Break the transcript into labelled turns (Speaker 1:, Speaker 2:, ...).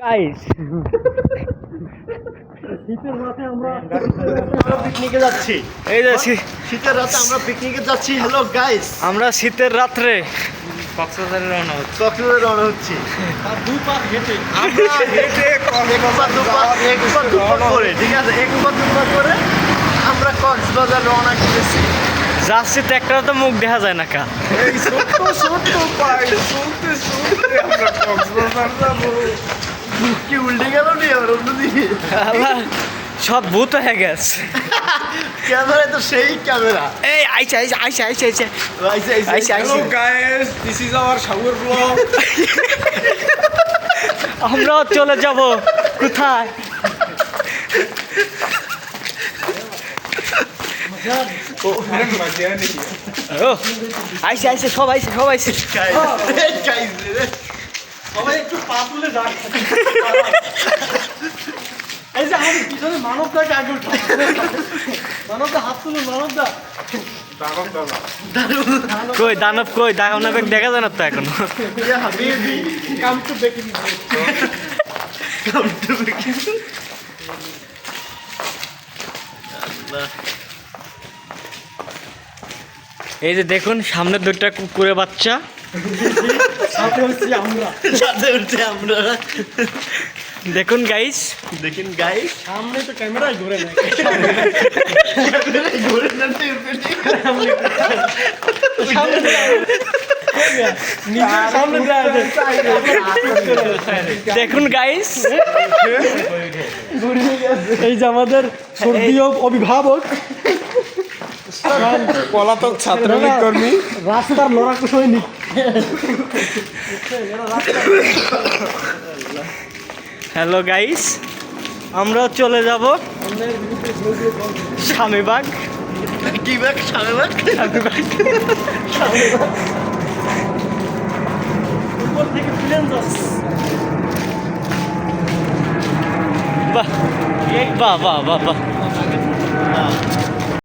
Speaker 1: Guys
Speaker 2: শীতের রাতে আমরা পিকনিকে যাচ্ছি।
Speaker 1: এই যে
Speaker 2: শীতের রাতে আমরা পিকনিকে যাচ্ছি। হ্যালো গাইস,
Speaker 1: আমরা শীতের রাত্রে কক্সবাজারে রওনা হচ্ছি।
Speaker 2: কক্সবাজারে রওনা হচ্ছি।
Speaker 3: আর দুই পাক হেঁটে
Speaker 2: আমরা হেঁটে একবার দুবার করে, ঠিক আছে, একবার দুবার করে আমরা কক্সবাজার রওনা করেছি।
Speaker 1: যাচ্ছি তো একটা তো মুখ দেখা যায় না কা
Speaker 3: এই ছোট্ট ছোট্ট পায়ে চলতে চলতে আমরা কক্সবাজার যাবো।
Speaker 2: কি উল্টে গেল নি আর অন্যদিকে
Speaker 1: আল্লাহ, সব ভূত হয়ে গেছে।
Speaker 2: ক্যামেরা তো সেই ক্যামেরা।
Speaker 1: এই আইছে আইছে আইছে আইছে আইছে আইছে
Speaker 3: hello guys, this is our shower blog.
Speaker 1: আমরাও চলে যাব কোথায়?
Speaker 3: মজা নেই।
Speaker 1: ও আইছে আইছে সব আইছে সব আইছে।
Speaker 2: সবাই একটু পা তুলে যাক।
Speaker 3: এই যে আমাদের পিছনে মানবদাকে আগে উঠা, মানবদা হাত তুলুন, মানবদা।
Speaker 1: কই দানব কই দানব দেখা যায় না তো এখনো।
Speaker 2: ইয়া হাবিবি,
Speaker 3: come to baking.
Speaker 2: Come to baking.
Speaker 1: এই যে দেখুন সামনে দুইটা কুকুরের বাচ্চা।
Speaker 3: সাথে হচ্ছে আমরা।
Speaker 2: সাথে উঠছে আমরা।
Speaker 1: দেখুন গাইস,
Speaker 2: দেখেন গাইস,
Speaker 3: সামনে তো ক্যামেরাই ধরে নাই।
Speaker 2: ঘুরে না
Speaker 3: সামনে
Speaker 1: দেখুন গাইস,
Speaker 3: এই যে আমাদের স্বর্গীয় অভিভাবক,
Speaker 4: পলাতক ছাত্রলীগ কর্মী
Speaker 3: রাস্তার লড়াকু সৈনিক।
Speaker 1: হ্যালো গাইস, আমরাও চলে যাব স্বামীবাগ।
Speaker 2: কি ব্যাগ? সামনে ব্যাগ।
Speaker 3: উপর থেকে প্লেন যাচ্ছে।
Speaker 1: বাহ বাহ বাহ বাহ বাহ।